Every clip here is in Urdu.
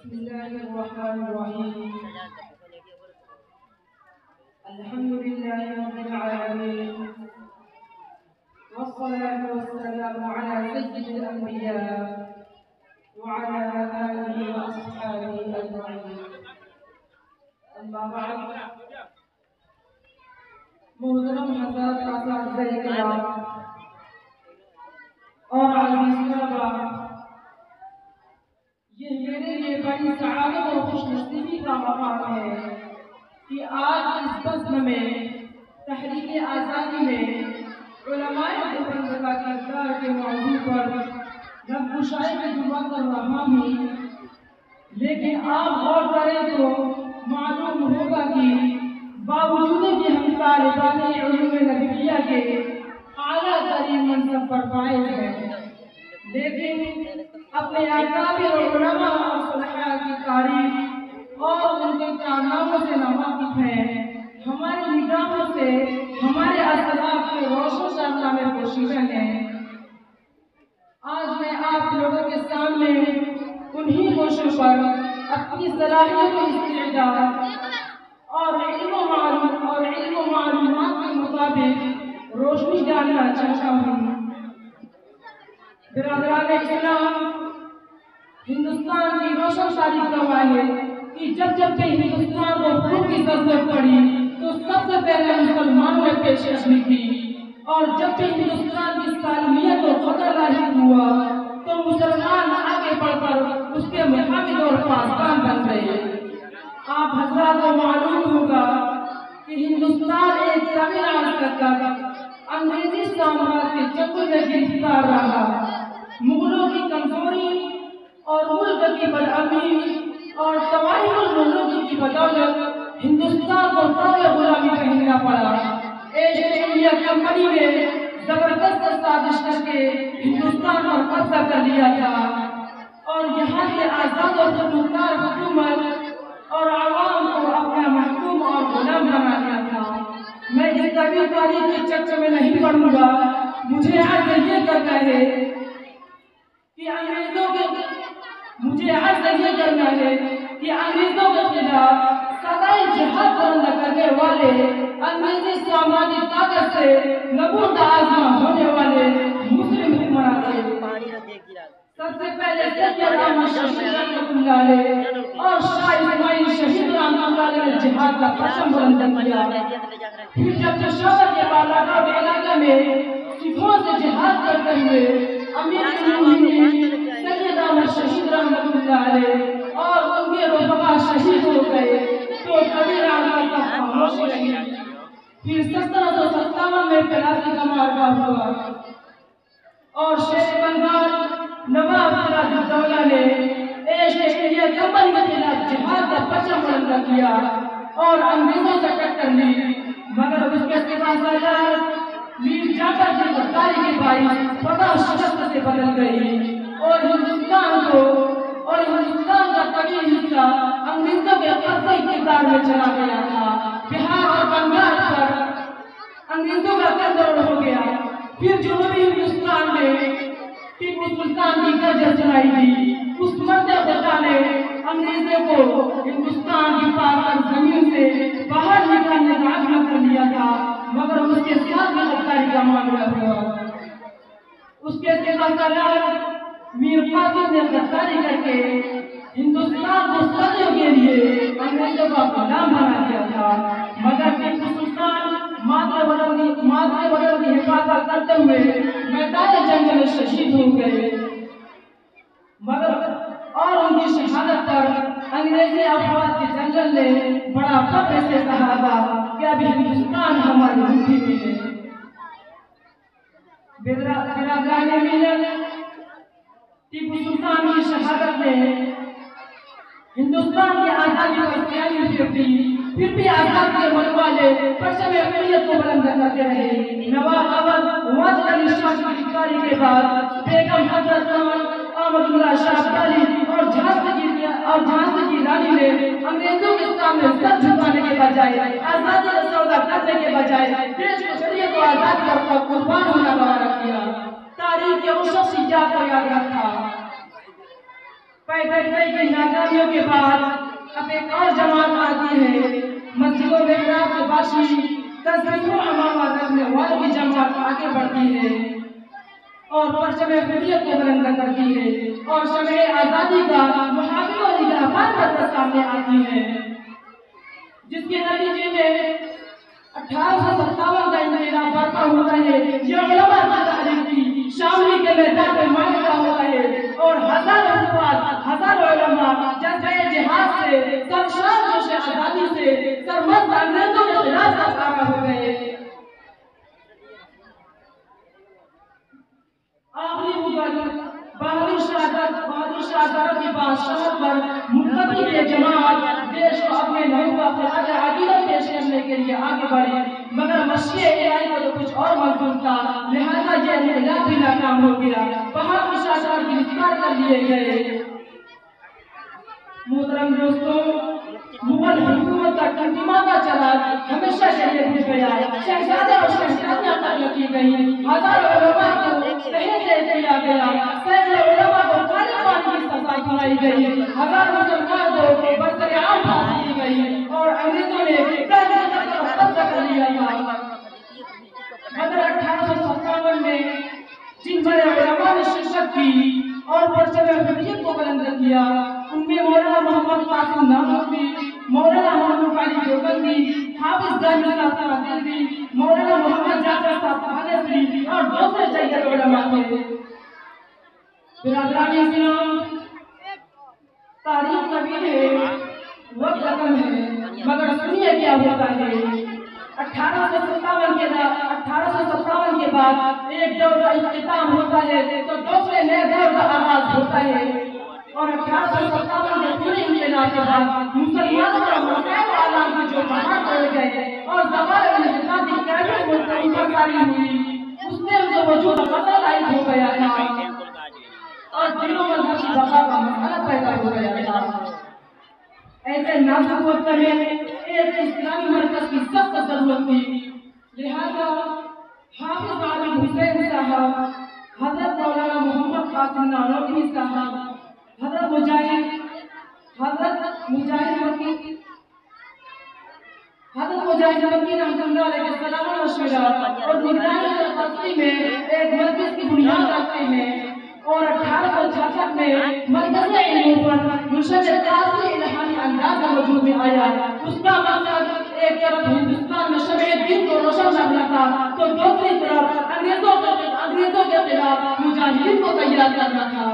بسم الله الرحمن الرحيم. الحمد لله رب العالمين، والصلاة والسلام على سيد الأنبياء وعلى آله وأصحابه أجمعين. أما بعد، محترم حضرات اساتذہ کرام اور عزیز طلباء، یہ میرے لیے بڑی سعادت اور خوش نصیبی کا مقام ہے کہ آج اس بزم میں تحریک آزادی میں علماء دیوبند کا کردار کے موضوع پر نقشۂ تجربہ کر رہا ہوں. لیکن آپ غور کریں تو معلوم ہوگا کہ باوجود کہ ہم طالبان علوم نبویہ کے اعلیٰ ترین منصب پر فائز ہیں، لیکن اپنے اکابر علماء اور صلحاء کی تعریف اور ان کے کارناموں سے ناواقف ہیں. ہماری نگاہوں سے ہمارے اسلاف کے روشن کرنا میں پوشیدہ ہیں. آج میں آپ لوگوں کے سامنے انہی گوشوں پر اپنی صلاحیت و استعداد اور علم و معلومات کے مطابق روشنی ڈالنا چاہتا ہوں. برادران اسلام، ہندوستان کی روشن تاریخ گواہ ہے کہ جب بھی ہندوستان کو خون کی ضرورت پڑی تو سب سے پہلے مسلمانوں نے پیشکش کی، اور جب بھی ہندوستان کی سالمیت اور خطر لاحق ہوا تو مسلمان آگے بڑھ کر اس کے محافظ اور پاسبان بن گئے. آپ حضرات کو معلوم ہوگا کہ ہندوستان ایک طویل عرصے تک انگریزی سامراج کے چنگل میں گرفتار رہا. مغلوں کی کمزوری اور ملک کی بدامنی اور تباہی الملوک کی بدولت ہندوستان کو تاج غلامی پہننا پڑا. ایسٹ انڈیا کمپنی نے زبردست سازش کر کے ہندوستان پر قبضہ کر لیا تھا اور یہاں کی آزاد اور خودمختار حکومت اور عوام کو اپنا محکوم اور غلام بنا دیا تھا. میں اس طویل تاریخ کے چکر میں نہیں پڑوں گا. مجھے عرض یہ کرنا ہے کہ انگریزوں کے خلاف سدائے جہاد بلند کرنے والے انگریزی سامراجی طاقت سے نبرد آزما ہونے والے مسلم حکمران تھے. سب سے پہلے سید احمد شہید رحمۃ اللہ علیہ اور شاہ اسماعیل شہید رحمۃ اللہ علیہ نے جہاد کا پرچم بلند کیا. پھر جب پشاور کے بالاکوٹ علاقے میں سکھوں سے جہاد کرتے ہوئے امیر المومنین سید احمد شہید رحمۃ اللہ علیہ اور ان کے رفقا شہید ہو گئے تو کبیر اعظم کا خاموشی رہی. پھر 1757 میں پلاسی کا معرکہ ہوا اور شیر بنگال نواب سراج الدولہ نے ایسٹ انڈیا کمپنی کے خلاف جہاد کا پرچم بلند کیا اور انگریزوں سے ٹکر لی. مگر اس کے سوا سردار میر جعفر کی غداری کے باعث فتح شکست سے بدل گئی اور ہندوستان کا طویل حصہ انگریزوں کے قبضہ اقتدار میں چلا گیا تھا. بہار اور بنگال پر انگریزوں کا کنٹرول ہو گیا. پھر جنوبی ہندوستان میں ٹیپو سلطان کی گرجن سنائی دی. اس مرد خدا نے انگریزوں کو ہندوستان کی پاک زمین سے باہر نکالنے کا عزم کر لیا تھا، مگر اس کے ساتھ میں غداری کا معاملہ ہوا. اس کے سوا سالار میر قاسم نے غداری کر کے ہندوستان کو صدیوں کے لیے انگریزوں کا غلام بنا دیا تھا. مگر ٹیپو سلطان مادر وطن کی حفاظت کرتے ہوئے میدان جنگ میں شہید ہو گئے. مگر اور ان کی شہادت پر انگریزی افواج کے جنگل نے بڑا فخر سے کہا تھا کہ ابھی ہندوستان ہماری مٹھی میں ہے. برادران ملت، ٹیپو سلطان کی شہادت نے ہندوستان کی آزادی کو سیاسی پھیر دی. پھر بھی آزاد کے من والے پرچم اقلیت کو بلند کرتے رہے. نواب اول واجد علی شاہ کی گرفتاری کے بعد بیگم حضرت خان، احمد اللہ شاہ ابدالی اور جھانسی کی رانی نے انگریزوں کے سامنے سر جھکانے کے بجائے آزادی کا سودا کرنے کے بجائے دیش کو شریعت و آزادی پر قربان ہونا گوارا کیا. تاریخ کے اس شخصیات کو یاد رکھا. پیدل کی ناکامیوں کے بعد اب ایک اور جماعت آتی ہے، مسجدوں میں رات باشی تصویروں امامہ رکھنے والوں کی جماعت آگے بڑھتی ہے اور پرچم حریت کو بلند کرتی ہے اور شمع آزادی کا محافظ و نگہبان بن کر سامنے آتی ہے، جس کے نتیجے میں 1857 کا انقلاب برپا ہوتا ہے۔ یہ علماء کی تحریک تھی، شاملی کے میدان میں معرکہ ہوتا ہے اور ہزاروں افراد، ہزاروں علماء جذبۂ جہاد سے، سرشار جوش آزادی سے، سرمست انگریزوں کے خلاف سرکارا ہو گئے۔ آخری مغل بہادر شاہزادہ کی بادشاہت پر منتقل یہ جماعت دیش کو اپنے لہو کا خراج عقیدت پیش کرنے کے لیے آگے بڑھی، مگر مشیع الہی کو تو کچھ اور منظور تھا، لہذا یہ انقلاب بھی ناکام ہو گیا، بہادر شاہزادہ گرفتار کر لیے گئے۔ محترم دوستوں، مغل حکومت کا ٹمٹماتا چراغ ہمیشہ کے لیے بجھ گیا، شہزادے اور شہزادیاں قتل کی گئیں، ہزاروں علماء کو تحت دیا گیا، سینکڑوں علماء کو کالے پانی کی سزا سنائی گئی، ہزاروں مسلمان کو برسر عام پھانسی دی گئی اور انگریزوں نے قبضہ کر لیا تھا۔ مگر 1857 میں جن بڑے علماء نے شرکت کی اور پرچم حریت کو بلند کیا، ان میں مولانا محمد قاسم نانوتوی، مولانا محمد علی دیوبندی، حافظ گنج صاحب دہلوی، مولانا محمد جعفر صاحب تھانوی اور دوسرے سید علماء تھے۔ برادران اسلام، تاریخ طویل ہے، وقت رقم ہے، مگر سنیے کیا ہوتا ہے۔ 1857 کے بعد ایک دور کا اختتام ہوتا ہے تو دوسرے نئے دور کا آغاز ہوتا ہے، اور 1857 کے پورے انقلاب کے بعد مسلمانوں کا مسائل عالم کی جو بہار بڑھ گئے اور زوال انحطاط کی کیفیت مستقیم جاری ہوئی، اس نے ان کو وجود قتل عائد ہو گیا تھا اور دلوں میں مذہب کی بقا کا مسئلہ پیدا ہو گیا تھا۔ ایسے نازک وقت میں ایک اسلامی مرکز کی سخت ضرورت تھی، لہذا حافظ عابد حسین صاحب، حضرت مولانا محمد قاسم نانوتوی صاحب، حضرت مجاہد مکی رحمۃ اللہ علیہ کے سلام و مشورہ اور نگرانی القصری میں ایک مرکز کی بنیاد رکھتے ہیں اور 1866 میں مرکز علم پر مرشد قاضی الہانی انداز وجود میں آیا۔ اس کا مقصد ایک طرف ہندوستان میں شمع دین کو روشن کرنا تھا تو دوسری طرف انگریزوں کے خلاف مجاہدین کو تیار کرنا تھا۔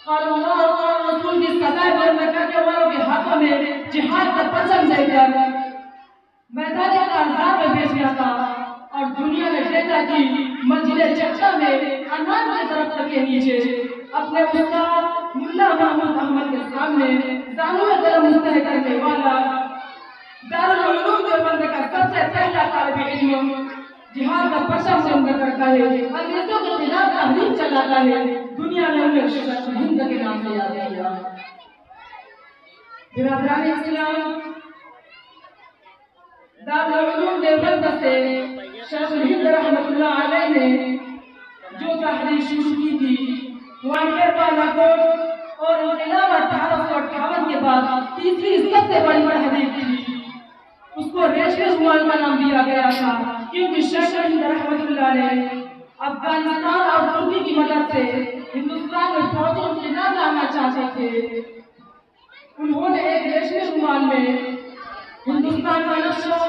اور اللہ اور رسول کی سزائے بلند کرنے والوں کے ہاتھوں میں جہاد کا پرچم دے کر میدان کارزار میں بھیجنا تھا اور دنیا نے دیکھا کہ منزل چچا میں انار کے درخت کے نیچے اپنے استاد ملا محمود احمد کے سامنے زانو قلم مستحق کرنے والا دارالعلوم دیوبند کا سب سے پہلا طالب علم جہاد کا پرچم بلند کرتا ہے، انگریزوں کے خلاف تحریک چلاتا ہے، دنیا نے انہیں شجاعت ہند کے نام سے یاد کیا۔ برادران اسلام، دارالعلوم دیوبند سے شیخ الہند رحمۃ اللہ علیہ نے جو تحریک شروع کی تھی، وانٹے بالاکوٹ اور انقلاب 1858 کے بعد تیسری سب سے بڑی تحریک تھی، اس کو ریشمی رومال کا نام دیا گیا تھا، کیونکہ شیخ الہند رحمۃ اللہ علیہ افغانستان اور ترکی کی مدد سے ہندوستان میں فوجی انقلاب لانا چاہتے تھے۔ انہوں نے ایک ریشمی رومال میں ہندوستان کا نقشہ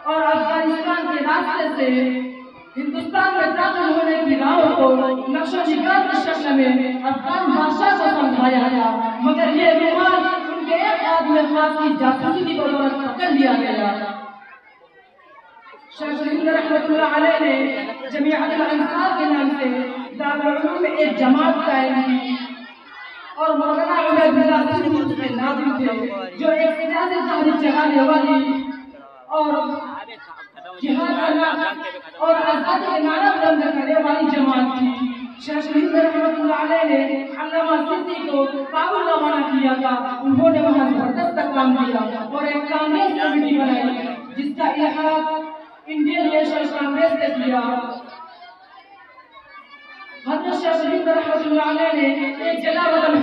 اور افغانستان کے راستے سے ہندوستان میں داخل ہونے کی راہوں کو نقش و نگار کی شکل میں افغان بادشاہ کو سمجھایا گیا، مگر یہ رومال ان کے ایک آدمی خاص کی جاسوسی کی بدولت پکڑ لیا گیا۔ شیخ الہند رحمۃ اللہ علیہ نے جمیعت الانصار کے نام سے دارالعلوم میں ایک جماعت قائم کی اور مولانا عبید اللہ سندھی اس کے ناظم تھے، جو ایک سیاسی تحریک چلانے والی اور جہاد اور آزادی کے نعرہ بلند کرنے والی جماعت تھی۔ شیخ الہند رحمۃ اللہ علیہ نے علامہ سندھی کو کابل روانہ کیا تھا، انہوں نے وہاں زبردست کام کیا اور ایک کانگریس کمیٹی بنائی جس کا احاطہ انڈین نیشنل کانگریس نے کیا۔ حضرت شیخ الہند رحمۃ اللہ علیہ نے ایک جلا وطن